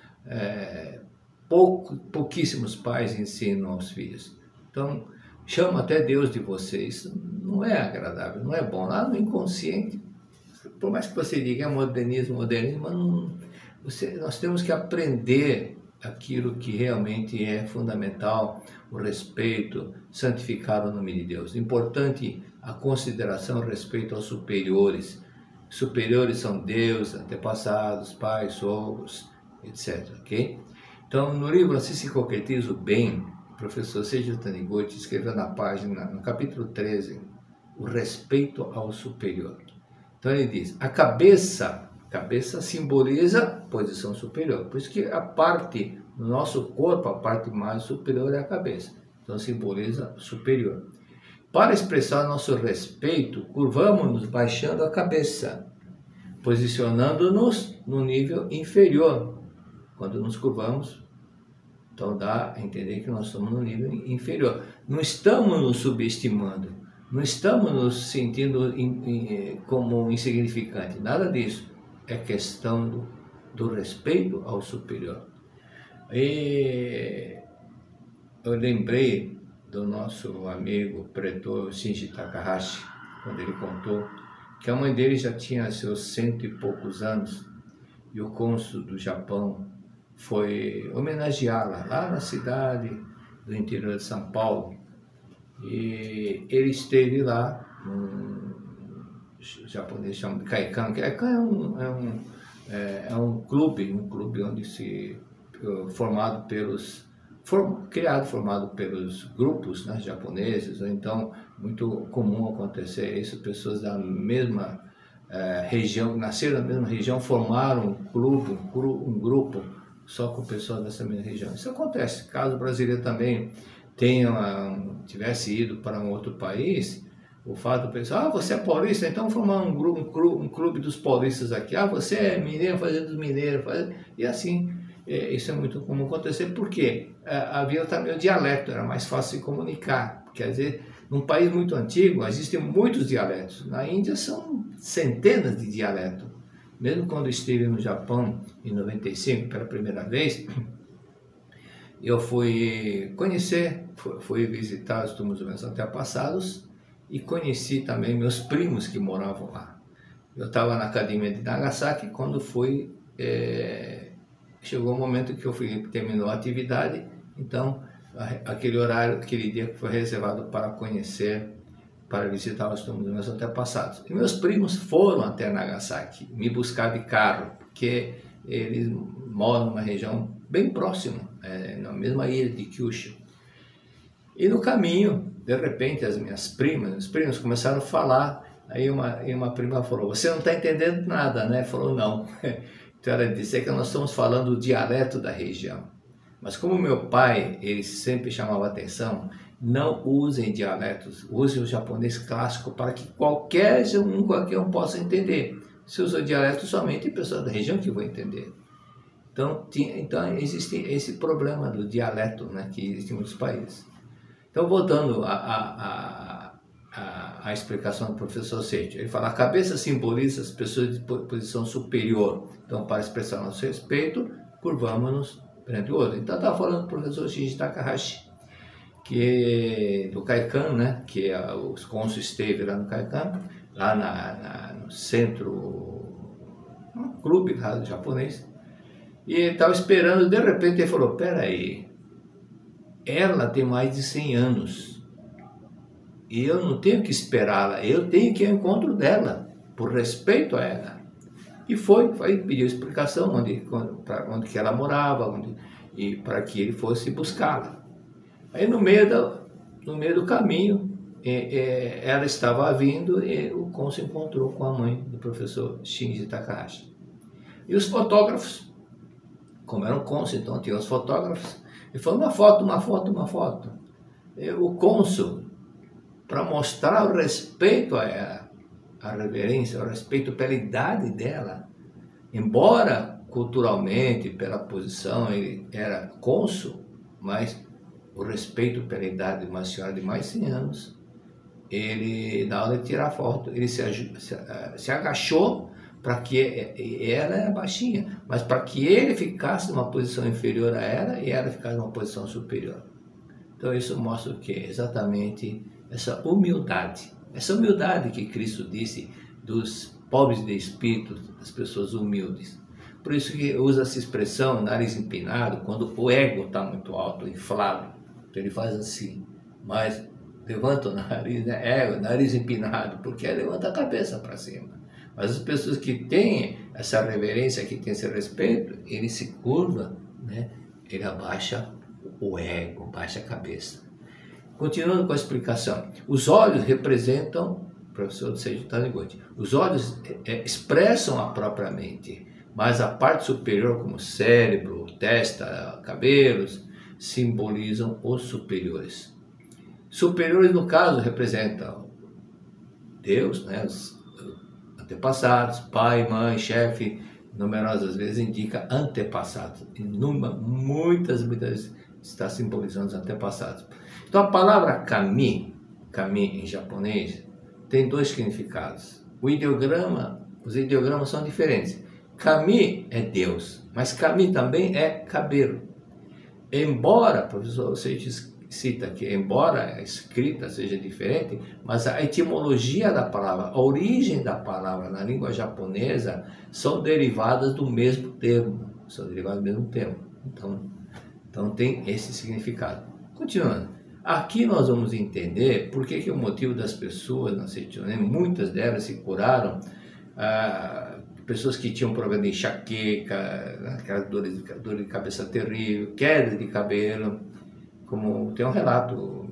pouquíssimos pais ensinam aos filhos. Então, chama até Deus de você. Isso não é agradável, não é bom. Lá no inconsciente, por mais que você diga modernismo, nós temos que aprender aquilo que realmente é fundamental, o respeito, santificar o nome de Deus. Importante a consideração, o respeito aos superiores. Superiores são Deus, antepassados, pais, sogros, etc. Okay? Então, no livro Assim se concretiza o bem, o professor Seiji Taniguchi escreveu no capítulo 13, o respeito ao superior. Então ele diz, a cabeça simboliza a posição superior, por isso que a parte do nosso corpo, a parte mais superior é a cabeça, então simboliza superior. Para expressar nosso respeito, curvamos-nos baixando a cabeça, posicionando-nos no nível inferior. Quando nos curvamos, então dá a entender que nós estamos no nível inferior. Não estamos nos subestimando, não estamos nos sentindo como insignificante, nada disso. É questão do respeito ao superior. E eu lembrei do nosso amigo pretor Shinji Takahashi, quando ele contou que a mãe dele já tinha seus 100 e poucos anos e o cônsul do Japão foi homenageá-la lá na cidade do interior de São Paulo. E ele esteve lá, os japoneses chamam de Kaikan. Kaikan é um clube onde formado pelos grupos, né, japoneses, ou então muito comum acontecer isso, pessoas da mesma região, nasceram na mesma região, formaram um clube, um grupo só com pessoas dessa mesma região. Isso acontece. Caso o brasileiro também tivesse ido para um outro país, o fato do pessoal, você é paulista, então vamos formar um clube dos paulistas aqui, você é mineiro, fazendo dos mineiros, e assim. Isso é muito comum acontecer, porque havia também o dialeto, era mais fácil de comunicar. Quer dizer, num país muito antigo, existem muitos dialetos. Na Índia são centenas de dialetos. Mesmo quando estive no Japão, em 95, pela primeira vez, eu fui conhecer, fui visitar os túmulos dos meus antepassados e conheci também meus primos que moravam lá. Eu estava na academia de Nagasaki quando fui... Chegou o momento que terminou a atividade, então aquele dia que foi reservado para conhecer, para visitar os túmulos dos meus antepassados. E meus primos foram até Nagasaki me buscar de carro, porque eles moram numa região bem próxima, na mesma ilha de Kyushu. E no caminho, de repente, meus primos começaram a falar, aí uma prima falou, você não está entendendo nada, né? Falou, não. Então ela disse que nós estamos falando o dialeto da região. Mas como meu pai, ele sempre chamava atenção, não usem dialetos, usem o japonês clássico para que qualquer um possa entender. Se usa o dialeto somente pessoas da região que vão entender. Então existe esse problema do dialeto, né, que existe em muitos países. Então voltando a a explicação do professor Seicho. Ele fala: a cabeça simboliza as pessoas de posição superior. Então, para expressar nosso respeito, curvamos-nos perante o outro. Então, estava falando do professor Shinji Takahashi, do Kaikan, né? Que o cônsul esteve lá no Kaikan, lá no centro, um clube lá japonês, e ele estava esperando. De repente ele falou: peraí, ela tem mais de 100 anos e eu não tenho que esperá-la, eu tenho que ir ao encontro dela, por respeito a ela. E pediu explicação onde que ela morava, e para que ele fosse buscá-la. Aí no meio do caminho, ela estava vindo e o cônsul encontrou com a mãe do professor Shinji Takahashi. E os fotógrafos, como era um cônsul, então tinha os fotógrafos, ele falou: uma foto. E o cônsul, para mostrar o respeito a ela, a reverência, o respeito pela idade dela, embora culturalmente, pela posição, ele era cônsul, mas o respeito pela idade de uma senhora de mais de 100 anos, ele, na hora de tirar a foto, ele se agachou para que ela era baixinha, mas para que ele ficasse numa posição inferior a ela e ela ficasse numa posição superior. Então isso mostra o que? Exatamente essa humildade que Cristo disse dos pobres de espírito, das pessoas humildes. Por isso que usa essa expressão, nariz empinado, quando o ego está muito alto, inflado. Então ele faz assim, mas levanta o nariz, né? Nariz empinado, porque levanta a cabeça para cima. Mas as pessoas que têm essa reverência, que têm esse respeito, ele se curva, né? Ele abaixa o ego, abaixa a cabeça. Continuando com a explicação, os olhos representam, professor Seijo Taniguchi, os olhos expressam a própria mente, mas a parte superior, como cérebro, testa, cabelos, simbolizam os superiores. Superiores, no caso, representam Deus, né, os antepassados, pai, mãe, chefe, numerosas vezes indica antepassados. Muitas vezes está simbolizando os antepassados. Então a palavra kami em japonês, tem 2 significados. Os ideogramas são diferentes. Kami é Deus, mas kami também é cabelo. Embora, professor, você cita que embora a escrita seja diferente, mas a etimologia da palavra, a origem da palavra na língua japonesa são derivadas do mesmo termo. Então tem esse significado. Continuando, aqui nós vamos entender por que o motivo das pessoas na Seichonen, muitas delas se curaram, pessoas que tinham problema de enxaqueca, aquelas dores de cabeça terrível, queda de cabelo, como tem um relato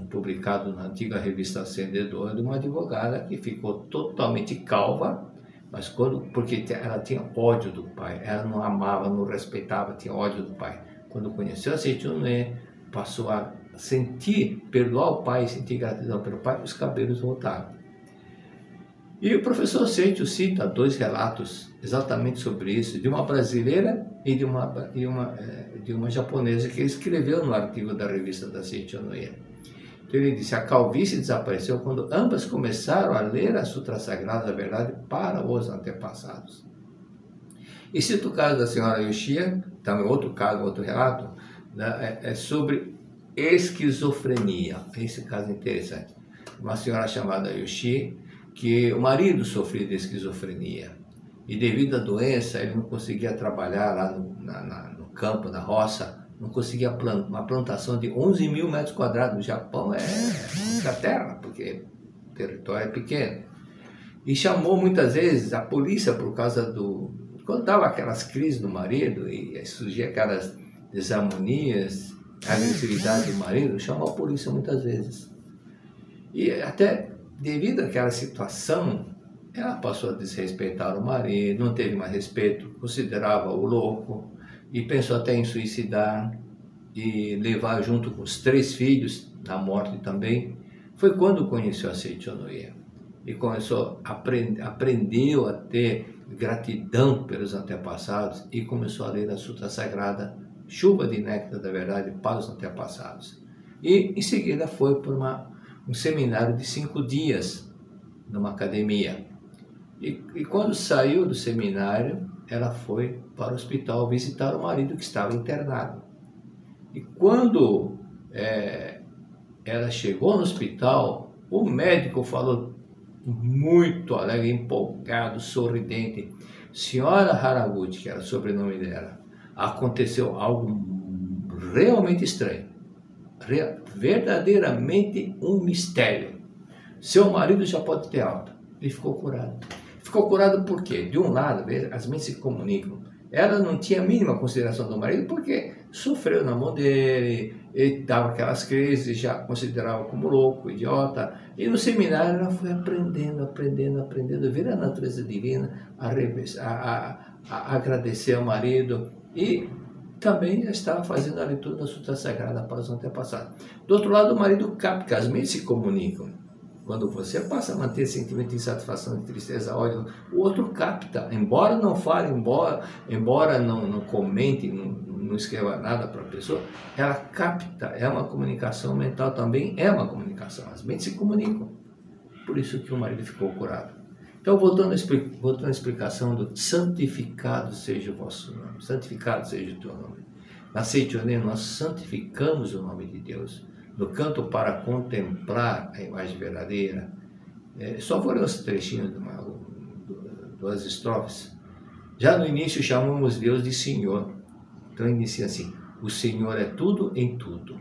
publicado na antiga revista Ascendedor de uma advogada que ficou totalmente calva, mas porque ela tinha ódio do pai, ela não amava, não respeitava, tinha ódio do pai. Quando conheceu a Seichonen, passou a perdoar o pai, sentir gratidão pelo pai, os cabelos voltaram. E o professor Seicho cita 2 relatos exatamente sobre isso, de uma brasileira e de uma japonesa, que ele escreveu no artigo da revista da Seichonen. Então ele disse: a calvície desapareceu quando ambas começaram a ler a Sutra Sagrada da Verdade para os antepassados. E cita o caso da senhora Yoshia, também outro relato, né, é sobre esquizofrenia. Esse caso é interessante. Uma senhora chamada Yoshia, que o marido sofria de esquizofrenia e devido à doença ele não conseguia trabalhar lá no campo, na roça, não conseguia uma plantação de 11 mil metros quadrados. No Japão é muita terra, porque o território é pequeno. E chamou muitas vezes a polícia por causa quando dava aquelas crises do marido e surgia aquelas desarmonias, a agressividade do marido, chamou a polícia muitas vezes. E até devido àquela situação, ela passou a desrespeitar o marido, não teve mais respeito, considerava-o louco e pensou até em suicidar e levar junto com os 3 filhos na morte também. Foi quando conheceu a Seichonen e aprendeu a ter gratidão pelos antepassados e começou a ler a Sutra Sagrada, Chuva de Néctar da Verdade para os antepassados. E em seguida foi por um seminário de 5 dias numa academia. E quando saiu do seminário, ela foi para o hospital visitar o marido que estava internado. E quando ela chegou no hospital, o médico falou muito alegre, empolgado, sorridente: Senhora Haraguchi, que era o sobrenome dela, aconteceu algo realmente estranho, verdadeiramente um mistério. Seu marido já pode ter alta. Ele ficou curado. Ficou curado por quê? De um lado, as mentes se comunicam. Ela não tinha a mínima consideração do marido porque sofreu na mão dele, ele dava aquelas crises, já considerava como louco, idiota. E no seminário ela foi aprendendo, ver a natureza divina, a agradecer ao marido e também já estava fazendo a leitura da Sutra Sagrada para os antepassados. Do outro lado, o marido capta, que as mentes se comunicam. Quando você passa a manter sentimento de insatisfação, de tristeza, ódio, o outro capta, embora não fale, embora não comente, não escreva nada para a pessoa, ela capta, é uma comunicação mental também, é uma comunicação, as mentes se comunicam. Por isso que o marido ficou curado. Então, voltando à explicação do santificado seja o vosso nome, santificado seja o teu nome. Na Seichonen, nós santificamos o nome de Deus. No canto para contemplar a imagem verdadeira, só vou ler os trechinhos de duas estrofes. Já no início chamamos Deus de Senhor. Então inicia assim: o Senhor é tudo em tudo.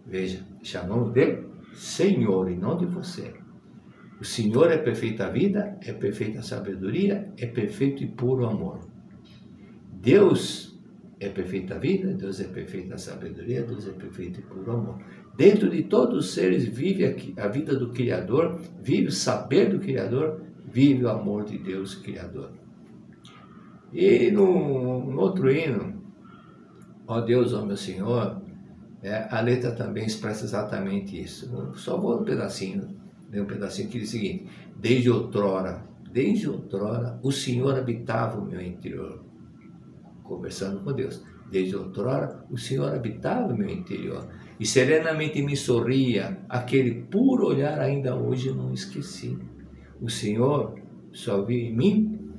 Veja, chamamos de Senhor e não de você. O Senhor é perfeita vida, é perfeita sabedoria, é perfeito e puro amor. Deus é perfeita vida, Deus é perfeita sabedoria, Deus é perfeito e puro amor. Dentro de todos os seres vive a vida do Criador, vive o saber do Criador, vive o amor de Deus Criador. E no outro hino, ó Deus, ó meu Senhor, a letra também expressa exatamente isso. Só vou ler um pedacinho que diz o seguinte: desde outrora, o Senhor habitava o meu interior. Conversando com Deus. Desde outrora, o Senhor habitava o meu interior e serenamente me sorria, aquele puro olhar ainda hoje não esqueci. O Senhor só viu em mim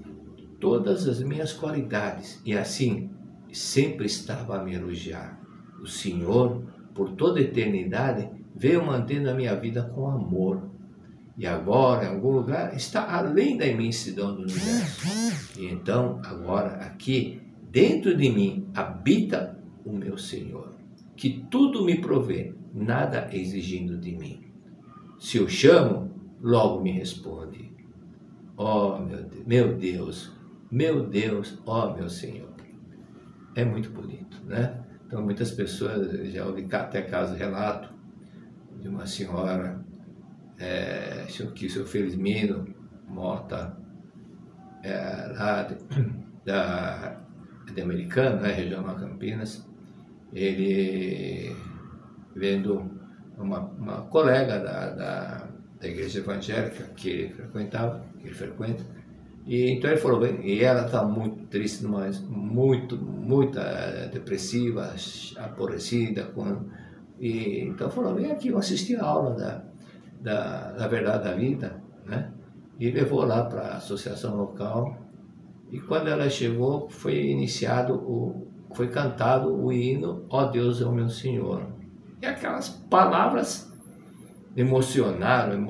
todas as minhas qualidades e assim sempre estava a me elogiar. O Senhor, por toda a eternidade, veio mantendo a minha vida com amor. E agora, em algum lugar, está além da imensidão do universo. E então, agora, aqui, dentro de mim habita o meu Senhor, que tudo me provê, nada exigindo de mim. Se eu chamo, logo me responde. Ó meu Deus, ó meu Senhor. É muito bonito, né? Então muitas pessoas, já ouvi até caso relato de uma senhora, que o seu Felizmino Mota, lá de Americana, regional Campinas, ele vendo uma colega da igreja evangélica que ele frequenta, e então ele falou, e ela está muito triste, mas muito depressiva, aborrecida, e então falou, vem aqui, eu assisti a aula da Verdade da Vida, né? E levou lá para a associação local. E quando ela chegou, foi cantado o hino Ó Deus é o meu Senhor. E aquelas palavras emocionaram,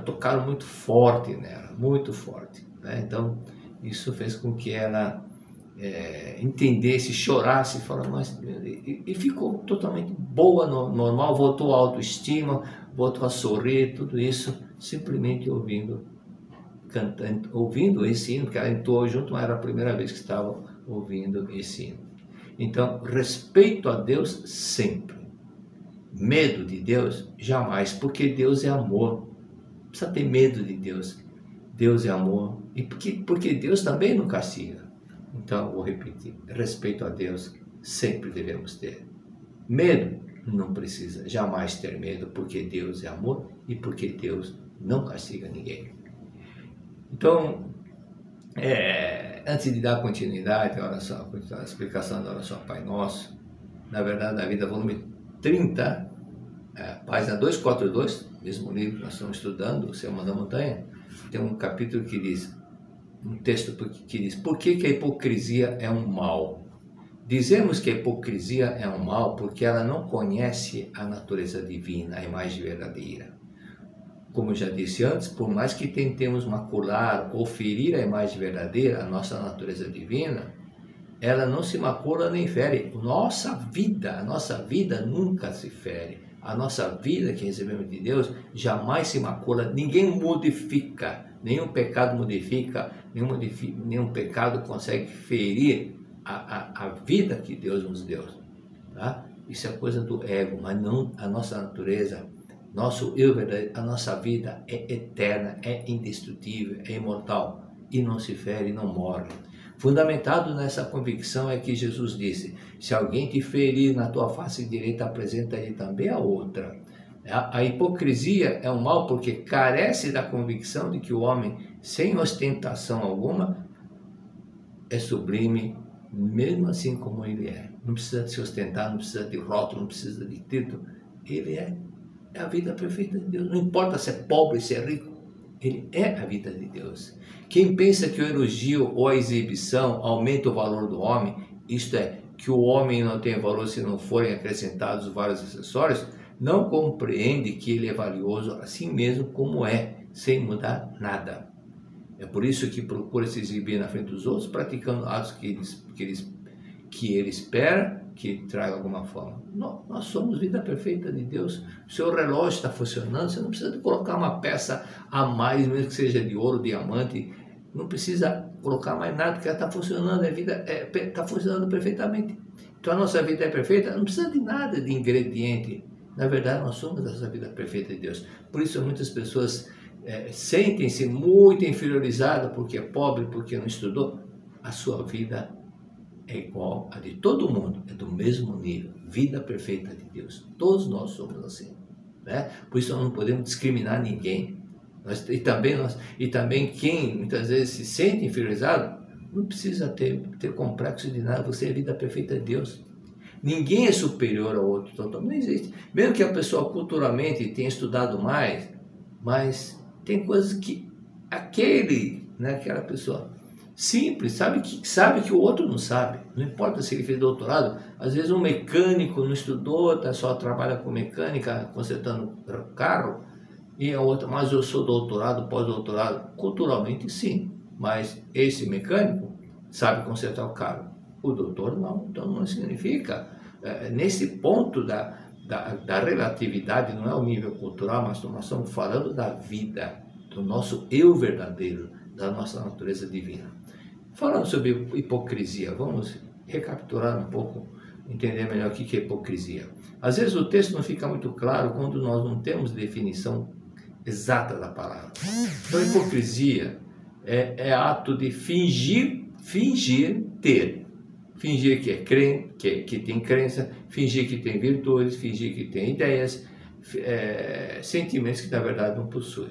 tocaram muito forte nela, muito forte, né? Então, isso fez com que ela entendesse, chorasse, e ficou totalmente boa, normal, voltou à autoestima, voltou a sorrir, tudo isso simplesmente ouvindo esse hino, que ela entoou junto, mas era a primeira vez que estava ouvindo esse hino. Então, respeito a Deus sempre. Medo de Deus, jamais, porque Deus é amor. Não precisa ter medo de Deus. Deus é amor. E porque Deus também não castiga. Então, vou repetir. Respeito a Deus sempre devemos ter. Medo, não precisa jamais ter medo, porque Deus é amor e porque Deus não castiga ninguém. Então, antes de dar continuidade à oração, a explicação da oração Pai Nosso, na Verdade da Vida, volume 30, página 242, mesmo livro que nós estamos estudando, o Sermão da Montanha, tem um capítulo que diz, um texto que diz, por que a hipocrisia é um mal? Dizemos que a hipocrisia é um mal porque ela não conhece a natureza divina, a imagem verdadeira. Como eu já disse antes, por mais que tentemos macular ou ferir a imagem verdadeira, a nossa natureza divina, ela não se macula nem fere. A nossa vida nunca se fere. A nossa vida que recebemos de Deus jamais se macula, ninguém modifica, nenhum pecado modifica, nenhum pecado consegue ferir a vida que Deus nos deu. Tá? Isso é coisa do ego, mas não a nossa natureza, nosso eu verdadeiro, a nossa vida é eterna, é indestrutível, é imortal e não se fere, não morre. Fundamentado nessa convicção é que Jesus disse, se alguém te ferir na tua face direita, apresenta-lhe também a outra. A hipocrisia é um mal porque carece da convicção de que o homem, sem ostentação alguma, é sublime, mesmo assim como ele é. Não precisa se ostentar, não precisa de rótulo, não precisa de título. Ele é a vida perfeita de Deus. Não importa se é pobre, se é rico, ele é a vida de Deus. Quem pensa que o elogio ou a exibição aumenta o valor do homem, isto é, que o homem não tem valor se não forem acrescentados vários acessórios, não compreende que ele é valioso assim mesmo como é, sem mudar nada. É por isso que procura se exibir na frente dos outros, praticando atos que ele espera que traga alguma forma. Nós somos vida perfeita de Deus. O seu relógio está funcionando, você não precisa de colocar uma peça a mais, mesmo que seja de ouro, diamante, não precisa colocar mais nada, porque ela está funcionando, a vida está funcionando perfeitamente. Então a nossa vida é perfeita, não precisa de nada de ingrediente. Na verdade, nós somos essa vida perfeita de Deus. Por isso muitas pessoas sentem-se muito inferiorizadas porque é pobre, porque não estudou. A sua vida é igual a de todo mundo, é do mesmo nível, vida perfeita de Deus. Todos nós somos assim, né? Por isso nós não podemos discriminar ninguém. E também quem muitas vezes se sente inferiorizado, não precisa ter complexo de nada, você é a vida perfeita de Deus. Ninguém é superior ao outro, então não existe. Mesmo que a pessoa culturalmente tenha estudado mais, mas tem coisas que aquela pessoa simples, sabe que o outro não sabe. Não importa se ele fez doutorado, às vezes um mecânico não estudou, só trabalha com mecânica, consertando carro, e a outra, mas eu sou doutorado, pós-doutorado. Culturalmente sim, mas esse mecânico sabe consertar o carro. O doutor não, então não significa. Nesse ponto da relatividade, não é o nível cultural, mas nós estamos falando da vida, do nosso eu verdadeiro, da nossa natureza divina. Falando sobre hipocrisia, vamos recapitular um pouco, entender melhor o que é hipocrisia. Às vezes o texto não fica muito claro quando nós não temos definição exata da palavra. Então, hipocrisia é ato de fingir ter. Fingir que é crente, que tem crença, fingir que tem virtudes, fingir que tem ideias, sentimentos que na verdade não possui.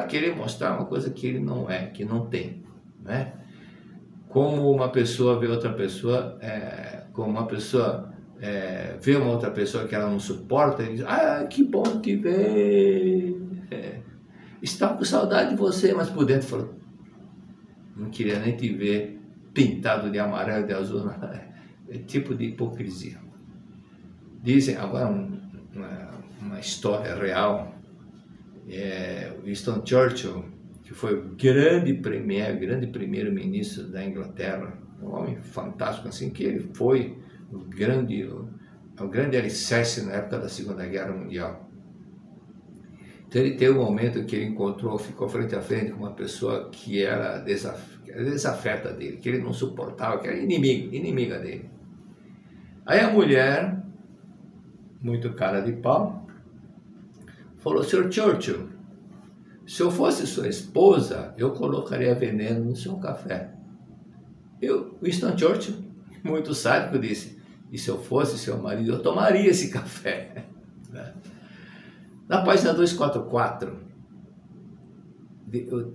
Querer mostrar uma coisa que ele não é, que não tem, né? Como uma pessoa vê outra pessoa, vê uma outra pessoa que ela não suporta e diz, que bom te ver, estava com saudade de você, mas por dentro falou, não queria nem te ver pintado de amarelo, de azul, é tipo de hipocrisia. Dizem, agora uma história real, Winston Churchill, que foi o grande primeiro-ministro da Inglaterra, um homem fantástico assim, que ele foi o grande alicerce na época da Segunda Guerra Mundial. Então ele teve um momento que ele ficou frente a frente com uma pessoa que era desafeta dele, que ele não suportava, que era inimiga dele. Aí a mulher, muito cara de pau, falou, Sr. Churchill, se eu fosse sua esposa, eu colocaria veneno no seu café. Winston Churchill, muito sádico, disse, e se eu fosse seu marido, eu tomaria esse café. Na página 244,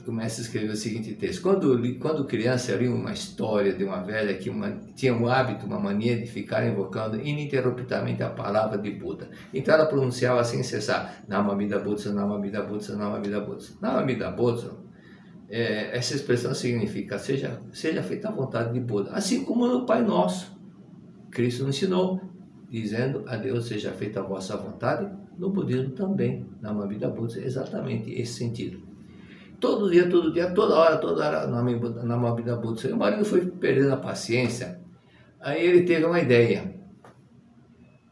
o mestre escreveu o seguinte texto: quando criança, eu li uma história de uma velha que tinha um hábito, uma mania de ficar invocando ininterruptamente a palavra de Buda. Então ela pronunciava sem cessar: Namamida Butsu, Namamida Butsu, Namamida Butsu. Namamida Butsu, essa expressão significa seja feita a vontade de Buda, assim como no Pai Nosso. Cristo nos ensinou, dizendo: a Deus seja feita a vossa vontade. No budismo também, Namamida Butsu, é exatamente esse sentido. Todo dia, toda hora, Namamida Butsu. E o marido foi perdendo a paciência. Aí ele teve uma ideia.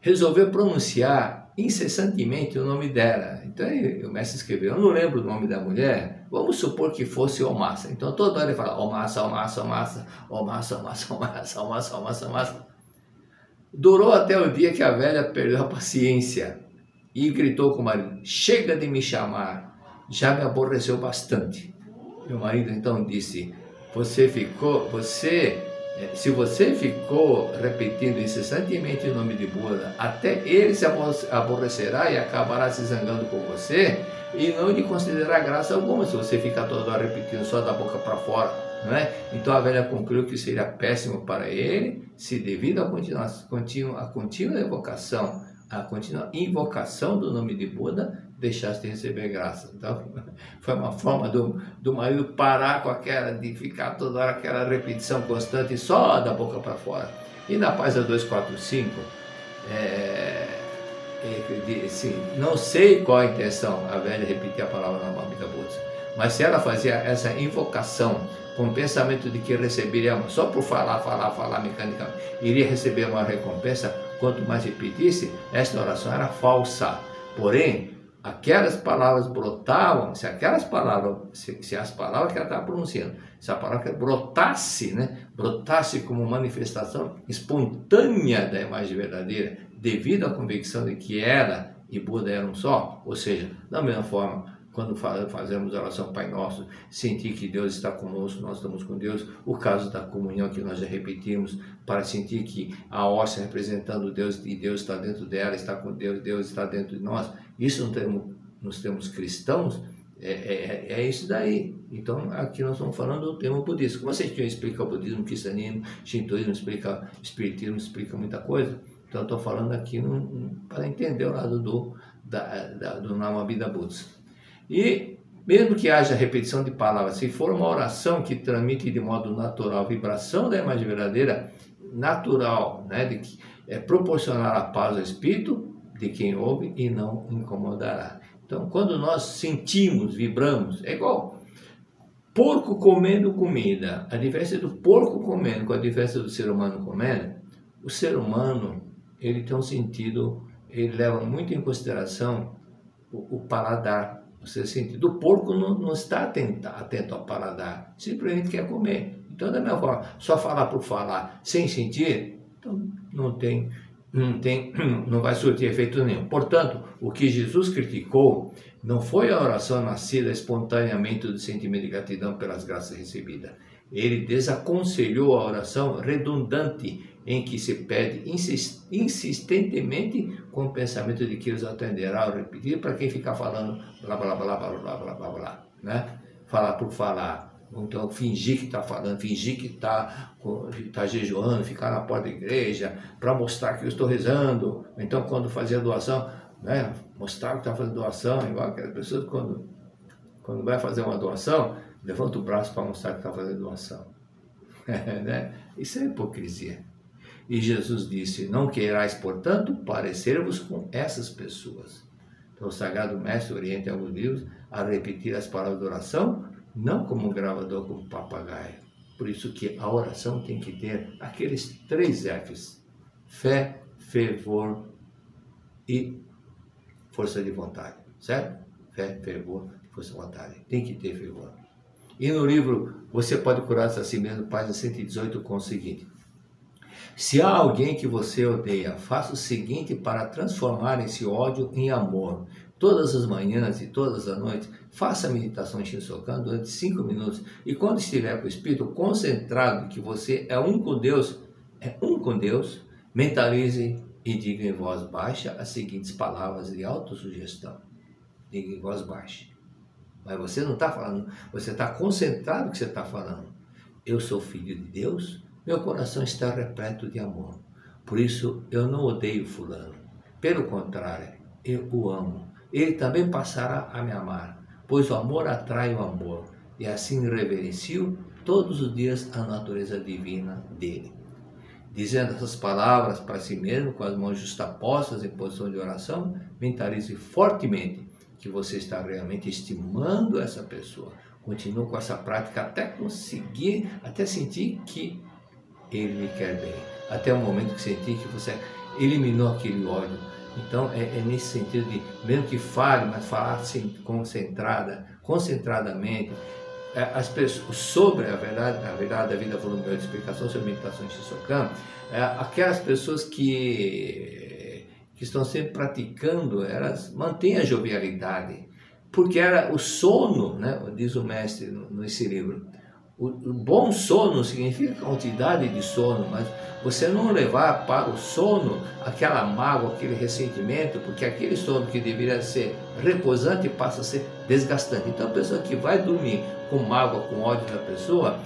Resolveu pronunciar incessantemente o nome dela. Então o mestre escreveu: eu não lembro o nome da mulher, vamos supor que fosse Omassa. Então toda hora ele fala: Omassa, Omassa, Omassa, Omassa, Omassa, Omassa, Omassa, Omassa, Omassa. Durou até o dia que a velha perdeu a paciência e gritou com o marido: chega de me chamar, já me aborreceu bastante. Meu marido então disse: se você ficou repetindo incessantemente o nome de Buda, até ele se aborrecerá e acabará se zangando com você e não lhe considerar graça alguma se você ficar toda hora repetindo só da boca para fora, não é? Então a velha concluiu que seria péssimo para ele se, devido à contínua evocação, a contínua invocação do nome de Buda, deixasse de receber graça. Então, foi uma forma do marido parar com aquela, de ficar toda hora aquela repetição constante só da boca para fora. E na página 245, assim, não sei qual a intenção, a velha repetir a palavra Namamida Butsu, mas se ela fazia essa invocação com o pensamento de que receberia, só por falar mecanicamente, iria receber uma recompensa, quanto mais repetisse, esta oração era falsa. Porém, aquelas palavras brotavam, se as palavras que ela estava pronunciando, se a palavra brotasse, brotasse como manifestação espontânea da imagem verdadeira, devido à convicção de que ela e Buda eram um só, ou seja, da mesma forma, quando fazemos a oração Pai Nosso, sentir que Deus está conosco, nós estamos com Deus, o caso da comunhão que nós já repetimos, para sentir que a hóstia representando Deus e Deus está dentro dela, está com Deus, Deus está dentro de nós, isso nos termos cristãos, é isso daí. Então aqui nós estamos falando do termo budista. Como você explica o budismo, o cristianismo, shintoísmo, explica espiritismo, explica muita coisa, então eu estou falando aqui para entender o lado do Namamida Butsu. E mesmo que haja repetição de palavras, se for uma oração que transmite de modo natural a vibração da imagem verdadeira, natural, proporcionar a paz ao espírito de quem ouve e não incomodará. Então, quando nós sentimos, vibramos, é igual porco comendo comida. A diferença do porco comendo com a diferença do ser humano comendo, o ser humano, ele tem um sentido, ele leva muito em consideração o paladar. Você sente, do porco não está atento ao paladar, simplesmente quer comer. Então, da mesma forma, só falar por falar, sem sentir, então não vai surtir efeito nenhum. Portanto, o que Jesus criticou não foi a oração nascida espontaneamente do sentimento de gratidão pelas graças recebidas. Ele desaconselhou a oração redundante, em que se pede insistentemente com o pensamento de que eles atenderá ao repetir, para quem ficar falando blá blá blá blá blá blá blá blá, falar por falar. Então fingir que está falando, fingir que está jejuando, ficar na porta da igreja para mostrar que eu estou rezando. Então quando fazia doação, mostrar que está fazendo doação, igual aquelas pessoas quando vai fazer uma doação, levanta o braço para mostrar que está fazendo doação. Isso é hipocrisia. E Jesus disse: não queirais, portanto, parecer-vos com essas pessoas. Então o Sagrado Mestre orienta alguns livros a repetir as palavras de oração, não como um gravador, como um papagaio. Por isso que a oração tem que ter aqueles 3 Fs: fé, fervor e força de vontade, certo? Fé, fervor, força de vontade. Tem que ter fervor. E no livro Você Pode Curar-se a Si Mesmo, página 118, com o seguinte: se há alguém que você odeia, faça o seguinte para transformar esse ódio em amor. Todas as manhãs e todas as noites, faça a meditação Shinsokan durante 5 minutos. E quando estiver com o espírito concentrado que você é um com Deus, mentalize e diga em voz baixa as seguintes palavras de autossugestão. Diga em voz baixa: Mas você não está falando, você está concentrado no que você está falando. Eu sou filho de Deus, meu coração está repleto de amor. Por isso eu não odeio fulano. Pelo contrário, eu o amo. Ele também passará a me amar, pois o amor atrai o amor, e assim reverencio todos os dias a natureza divina dele. Dizendo essas palavras para si mesmo, com as mãos justapostas em posição de oração, mentalize fortemente que você está realmente estimando essa pessoa. Continue com essa prática até conseguir, até sentir que ele lhe quer bem. Até o momento que sentir que você eliminou aquele ódio. Então é nesse sentido de, mesmo que fale, mas falar assim, concentradamente, as pessoas, sobre a verdade da vida voluntariada de explicação sobre meditação de Shisokan, aquelas pessoas que estão sempre praticando, elas mantêm a jovialidade, porque era o sono, né, diz o mestre nesse livro, o bom sono significa quantidade de sono, mas você não levar para o sono aquela mágoa, aquele ressentimento, porque aquele sono que deveria ser repousante passa a ser desgastante. Então a pessoa que vai dormir com mágoa, com ódio da pessoa,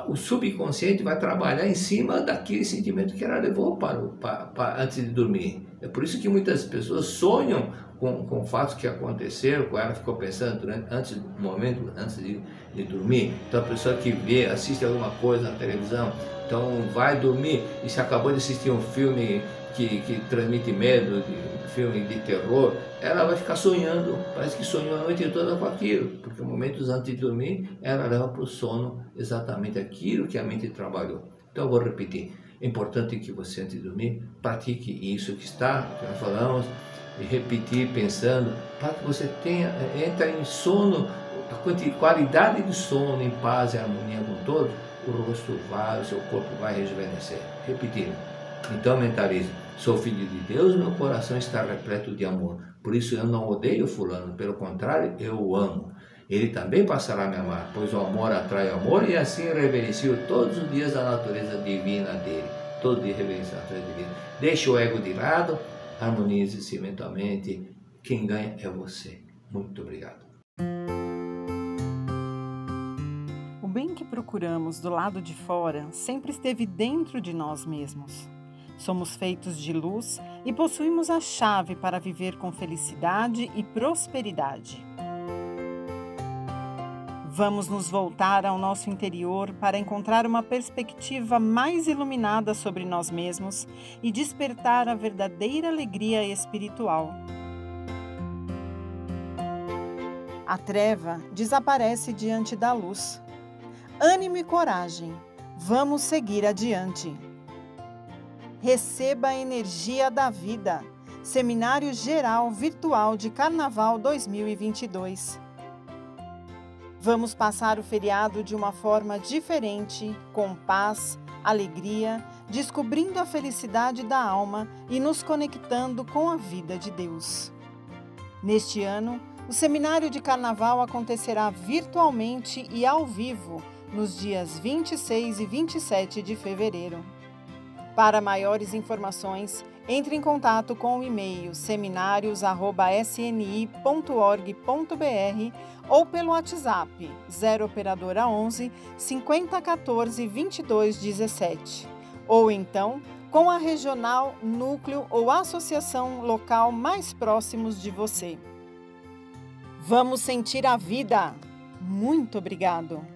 o subconsciente vai trabalhar em cima daquele sentimento que ela levou antes de dormir. É por isso que muitas pessoas sonham com fatos que aconteceram, com ela ficou pensando antes de dormir. Então a pessoa que assiste alguma coisa na televisão, então vai dormir e se acabou de assistir um filme que transmite medo, filme de terror, ela vai ficar sonhando, parece que sonhou a noite toda com aquilo, porque momentos antes de dormir, ela leva para o sono exatamente aquilo que a mente trabalhou. Então eu vou repetir, é importante que você antes de dormir, pratique isso que nós falamos, e repetir pensando, para que você entre em sono, a qualidade de sono em paz e harmonia com todos, o rosto vai, o seu corpo vai rejuvenescer. Repetindo. Então mentalize, sou filho de Deus, meu coração está repleto de amor. Por isso eu não odeio fulano, pelo contrário, eu o amo. Ele também passará a me amar, pois o amor atrai o amor, e assim reverencio todos os dias a natureza divina dele. Todo dia reverencia a natureza divina. Deixe o ego de lado, harmonize-se mentalmente. Quem ganha é você. Muito obrigado. O bem que procuramos do lado de fora sempre esteve dentro de nós mesmos. Somos feitos de luz e possuímos a chave para viver com felicidade e prosperidade. Vamos nos voltar ao nosso interior para encontrar uma perspectiva mais iluminada sobre nós mesmos e despertar a verdadeira alegria espiritual. A treva desaparece diante da luz. Ânimo e coragem, vamos seguir adiante. Receba a energia da vida. Seminário Geral Virtual de Carnaval 2022. Vamos passar o feriado de uma forma diferente, com paz, alegria, descobrindo a felicidade da alma e nos conectando com a vida de Deus. Neste ano, o Seminário de Carnaval acontecerá virtualmente e ao vivo, nos dias 26 e 27 de fevereiro. Para maiores informações, entre em contato com o e-mail seminarios@sni.org.br ou pelo WhatsApp 0 operadora 11 5014 2217, ou então com a regional, núcleo ou associação local mais próximos de você. Vamos sentir a vida! Muito obrigado!